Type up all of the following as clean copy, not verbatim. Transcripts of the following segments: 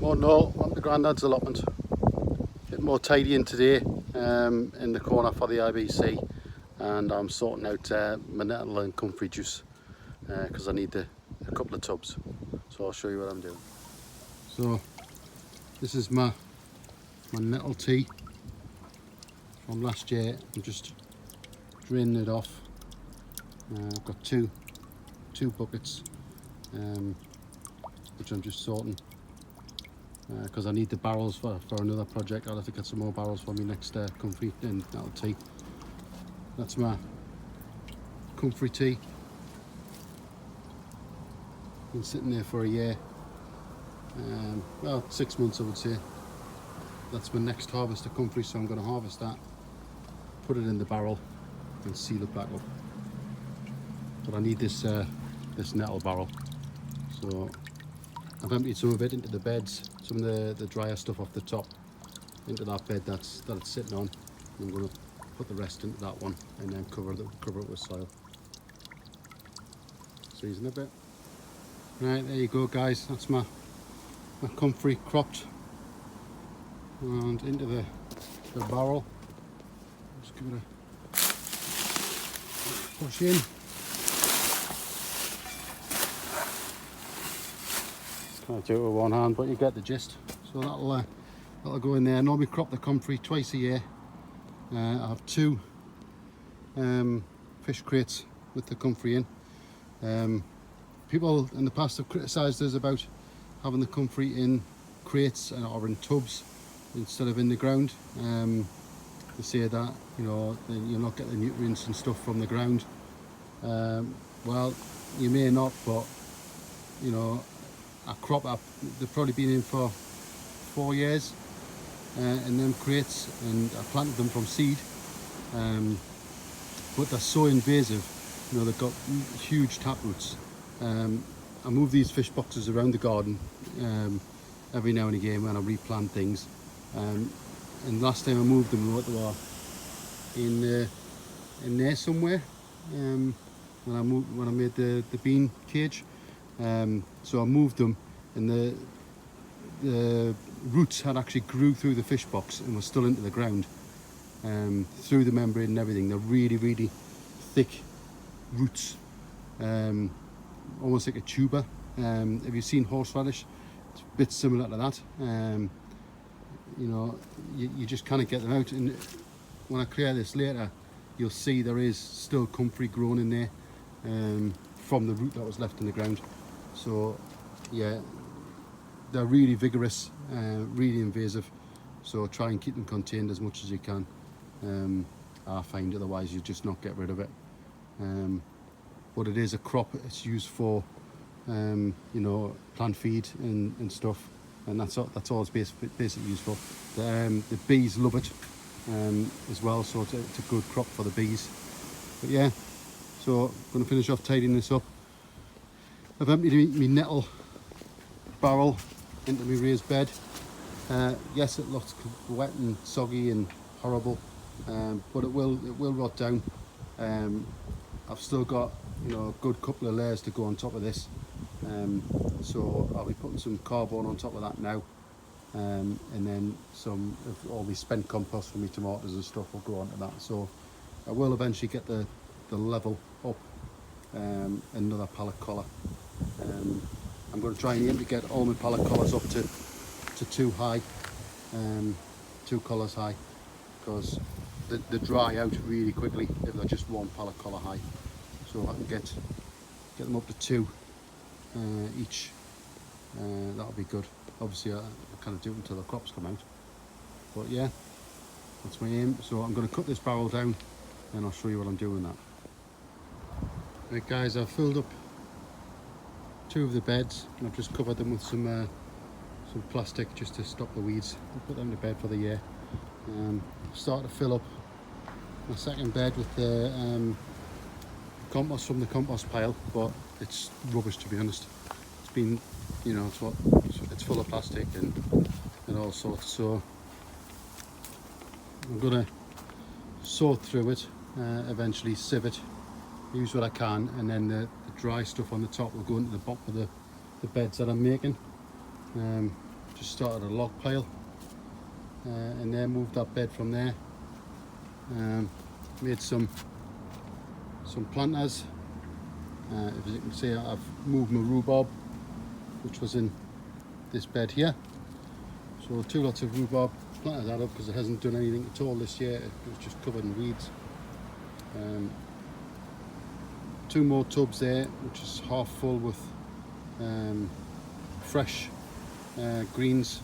Well, no, I'm the Grandads Allotment. Bit more tidying today in the corner for the IBC, and I'm sorting out my nettle and comfrey juice because I need a couple of tubs. So I'll show you what I'm doing. So this is my nettle tea from last year. I'm just draining it off. I've got two buckets which I'm just sorting because I need the barrels for another project. I'll have to get some more barrels for me next comfrey and nettle tea. That's my comfrey tea. Been sitting there for a year, well, 6 months I would say. That's my next harvest of comfrey, so I'm going to harvest that, put it in the barrel and seal it back up. But I need this nettle barrel, so I've emptied some of it into the beds, some of the drier stuff off the top into that bed that it's sitting on. I'm going to put the rest into that one and then cover it with soil. Season a bit. Right, there you go guys, that's my comfrey cropped and into the barrel. Just give it a push in. Can't do it with one hand, but you get the gist. So that'll go in there. I normally crop the comfrey twice a year. I have two fish crates with the comfrey in. People in the past have criticised us about having the comfrey in crates or in tubs instead of in the ground. They say that, you know, you're not getting the nutrients and stuff from the ground. Well, you may not, but you know, I crop up. They've probably been in for 4 years in them crates, and I planted them from seed. But they're so invasive, you know, they've got huge tap roots. I move these fish boxes around the garden every now and again when I replant things. And last time I moved them, they were in there somewhere when I made the bean cage. So I moved them, and the roots had actually grew through the fish box and were still into the ground, through the membrane and everything. They're really thick roots, almost like a tuber. Have you seen horseradish? It's a bit similar to that. You know, you just kind of get them out, and when I clear this later, you'll see there is still comfrey growing in there from the root that was left in the ground. So yeah, they're really vigorous, really invasive, so try and keep them contained as much as you can. I find otherwise you just not get rid of it. But it is a crop. It's used for you know, plant feed and stuff, and that's all it's basically used for. The bees love it as well, so it's a good crop for the bees. But yeah, so I'm going to finish off tidying this up. I've emptied my nettle barrel into my raised bed. Yes, it looks wet and soggy and horrible, but it will rot down. I've still got, you know, a good couple of layers to go on top of this, so I'll be putting some cardboard on top of that now, and then some of all the spent compost from my tomatoes and stuff will go onto that. So I will eventually get the level up. Another pallet collar. I'm going to try and aim to get all my pallet collars up to 2 high, 2 collars high, because they dry out really quickly if they're just 1 pallet collar high. So I can get them up to 2 each. That'll be good. Obviously I kind of do it until the crops come out, but yeah, that's my aim. So I'm going to cut this barrel down and I'll show you what I'm doing that. Right guys, I've filled up 2 of the beds and I've just covered them with some plastic just to stop the weeds. I'll put them to bed for the year. Start to fill up my second bed with the compost from the compost pile, but it's rubbish to be honest. It's been, you know, it's full of plastic and all sorts. So I'm gonna sort through it, eventually sieve it, use what I can, and then the dry stuff on the top will go into the bottom of the beds that I'm making. just started a log pile and then moved that bed from there. Made some planters. As you can see, I've moved my rhubarb, which was in this bed here. So 2 lots of rhubarb, planted that up because it hasn't done anything at all this year. It was just covered in weeds. 2 more tubs there, which is half full with fresh greens.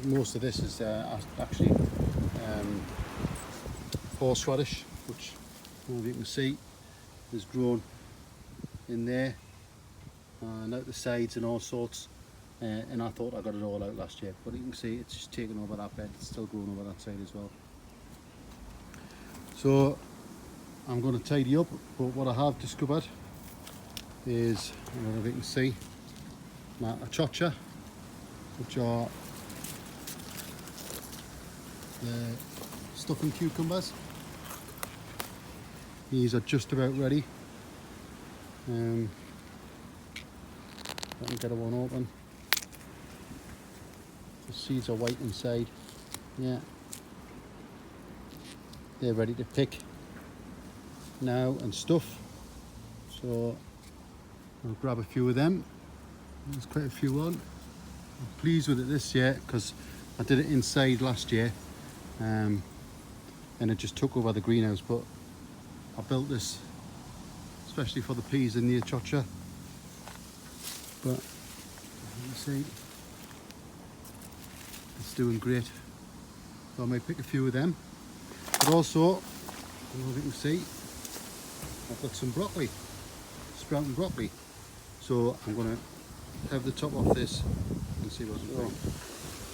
Most of this is actually horseradish, which, as you can see, is grown in there and out the sides and all sorts. And I thought I got it all out last year, but you can see it's just taken over that bed. It's still growing over that side as well. So I'm going to tidy up, but what I have discovered is, I don't know if you can see, my achocha, which are the stuffing cucumbers. These are just about ready. I can get one open. The seeds are white inside. Yeah, they're ready to pick now and stuff. So I'll grab a few of them. There's quite a few on. I'm pleased with it this year because I did it inside last year and it just took over the greenhouse, but I built this especially for the peas and the achocha. But you see, it's doing great. So I might pick a few of them. But also, I don't know if you can see, I've got some broccoli, sprouting broccoli. So I'm going to have the top off this and see what's wrong.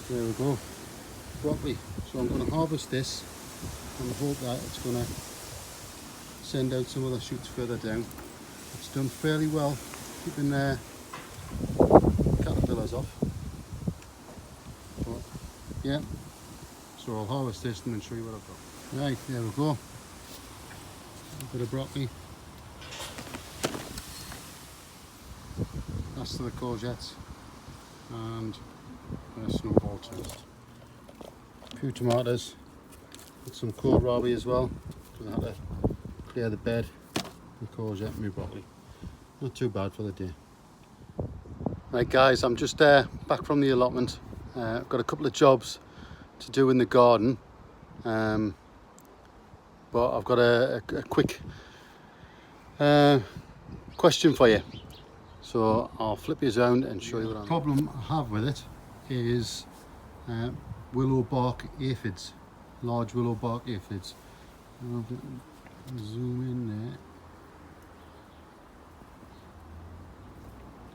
There we go, broccoli. So I'm going to harvest this and hope that it's going to send out some other shoots further down. It's done fairly well, keeping caterpillars off. But yeah, so I'll harvest this and then show you what I've got. Right, there we go. A bit of broccoli. That's to the courgettes and a snowball toast. A few tomatoes, with some kohlrabi as well, because I had to clear the bed, and courgette and my broccoli. Not too bad for the day. Right guys, I'm just back from the allotment. I've got a couple of jobs to do in the garden, but I've got a quick question for you. So I'll flip you around and show you what I'm... The problem I have with it is willow bark aphids, large willow bark aphids. I'll zoom in there.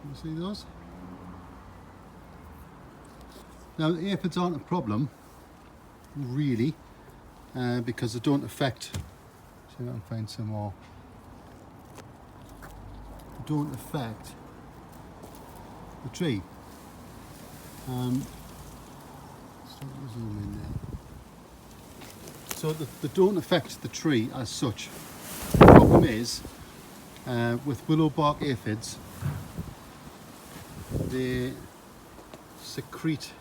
Can you see those? Now the aphids aren't a problem, really, because they don't affect... See if I can find some more. They don't affect the tree. Zoom in there. So they don't affect the tree as such. The problem is with willow bark aphids, they secrete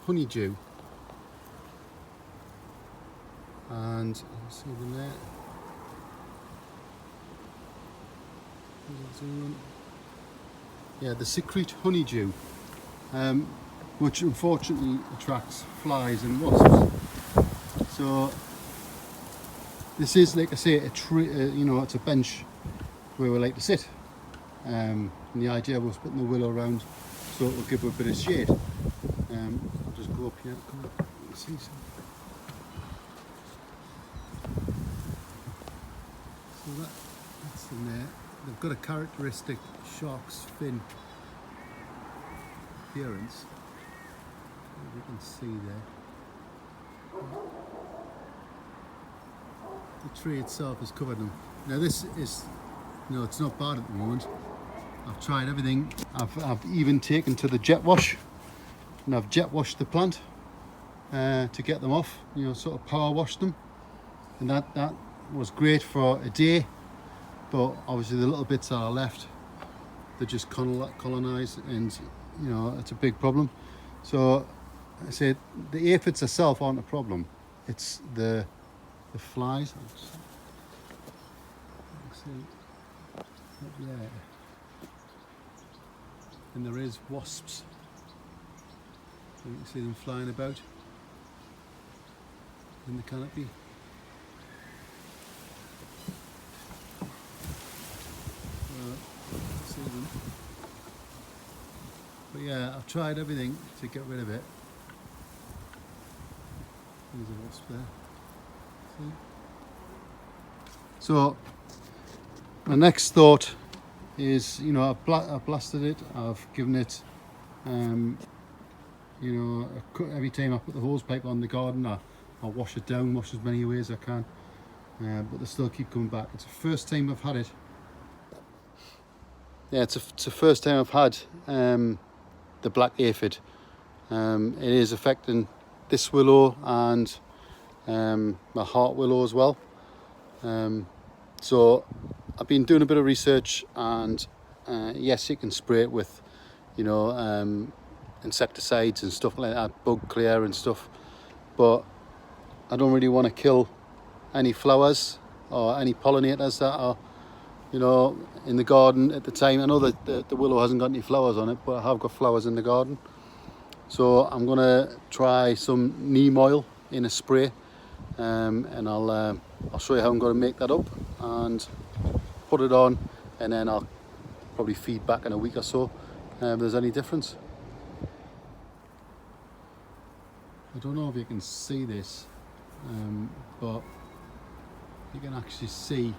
honeydew, and you see them there. Yeah, they secrete honeydew, which unfortunately attracts flies and wasps. So this is, like I say, a tree. You know, it's a bench where we like to sit. And the idea was putting the willow around so it will give it a bit of shade. I'll just go up here. Come up and see some. So that's in there. They've got a characteristic shark's fin appearance. You can see there. The tree itself has covered them. Now this is, no, it's not bad at the moment. I've tried everything. I've even taken to the jet wash, and I've jet washed the plant to get them off. You know, sort of power washed them, and that was great for a day. But obviously the little bits that are left, they just colonise, and you know, it's a big problem. So I say the aphids themselves aren't a problem, it's the flies. Up there. And there is wasps, so you can see them flying about in the canopy. See them. But yeah, I've tried everything to get rid of it. There's a wasp there. See? So my next thought is, you know, I've blasted it, I've given it, you know, every time I put the hose pipe on the garden, I wash it down, wash as many ways as I can, but they still keep coming back. It's the first time I've had it. Yeah, it's the first time I've had the black aphid. It is affecting this willow and my heart willow as well. So I've been doing a bit of research, and yes, you can spray it with, you know, insecticides and stuff like that, bug clear and stuff, but I don't really want to kill any flowers or any pollinators that are, you know, in the garden at the time. I know that the willow hasn't got any flowers on it, but I have got flowers in the garden. So I'm gonna try some neem oil in a spray, and I'll show you how I'm going to make that up and put it on, and then I'll probably feed back in a week or so if there's any difference. I don't know if you can see this, but you can actually see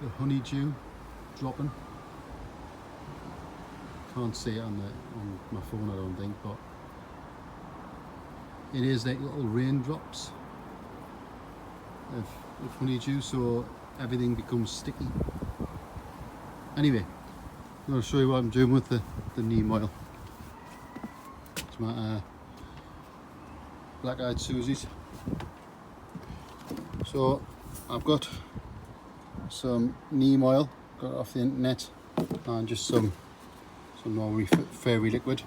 the honeydew dropping. Can't see it on my phone, I don't think, but it is like little raindrops of honeydew, so everything becomes sticky. Anyway, I'm going to show you what I'm doing with the neem oil. It's my black-eyed Susies. So I've got some neem oil, got it off the internet, and just some more fairy liquid,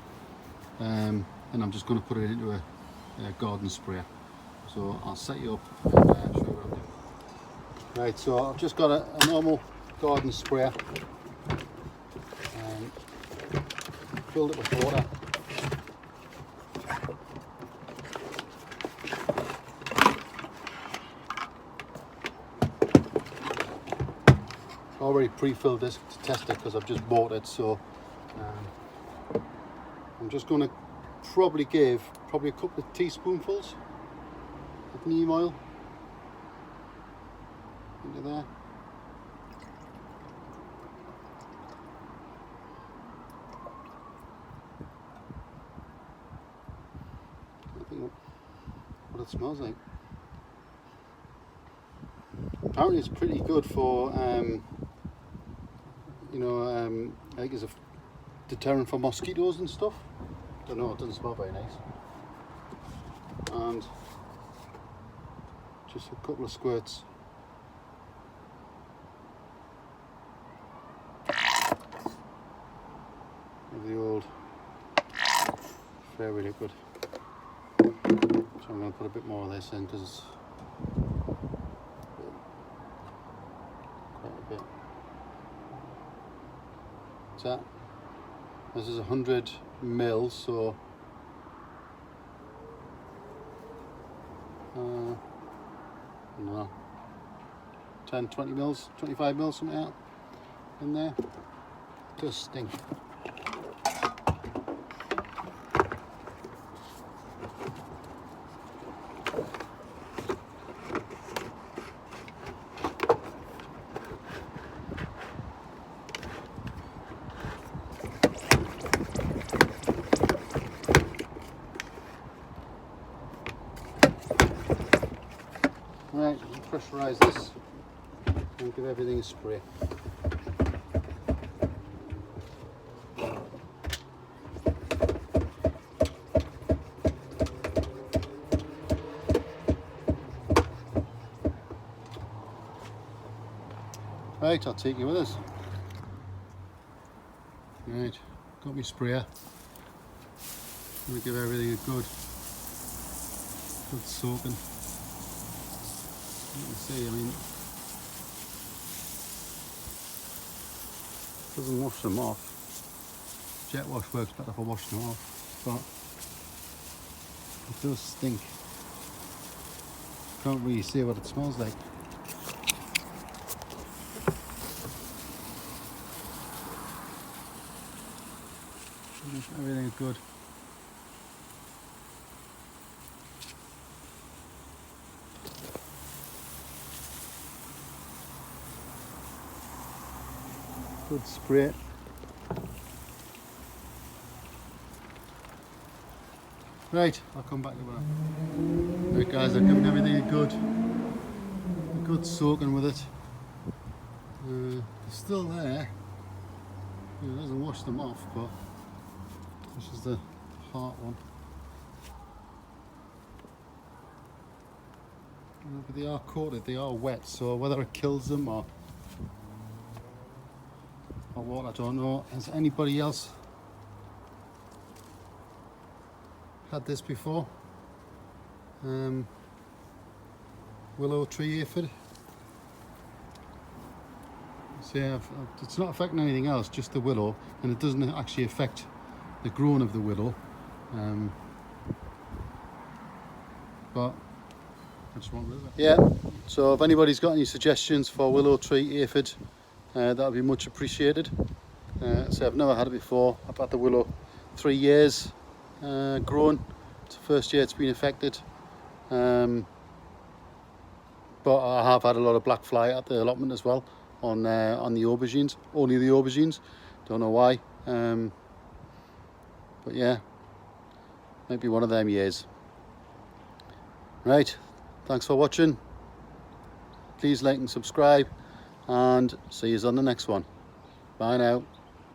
and I'm just going to put it into a garden sprayer. So I'll set you up and show you what I'm doing. Right, so I've just got a normal garden sprayer and filled it with water. I already pre-filled this to test it because I've just bought it, so I'm just going to probably give a couple of teaspoonfuls of neem oil into there. I think what it smells like. Apparently it's pretty good for you know, I think it's a deterrent for mosquitoes and stuff. Don't know, it doesn't smell very nice. And just a couple of squirts. Of the old fairy liquid. So I'm going to put a bit more of this in because it's quite a bit. So this is 100 mils, so no, 10, 20 mils, 25 mils, something like that in there. Just stink. Right, pressurise this and give everything a spray. Right, I'll take you with us. Right, got my sprayer. I'm going to give everything a good soaking. You can see, I mean, doesn't wash them off. Jet wash works better for washing them off, but it does stink. Can't really see what it smells like. Everything is good. Good spray. Right, I'll come back to that. Right guys, I've given everything a good soaking with it. It's still there. It doesn't wash them off, but this is the hard one. But they are coated, they are wet, so whether it kills them or what, I don't know. Has anybody else had this before? Willow tree aphid. So yeah, it's not affecting anything else, just the willow, and it doesn't actually affect the growing of the willow. But I just want rid of it. Yeah, so if anybody's got any suggestions for willow tree aphid, that would be much appreciated. So I've never had it before. I've had the willow 3 years grown. It's the first year it's been affected. But I have had a lot of black fly at the allotment as well on the aubergines, only the aubergines. Don't know why. But yeah, might be one of them years. Right, thanks for watching. Please like and subscribe, and see you on the next one. Bye now.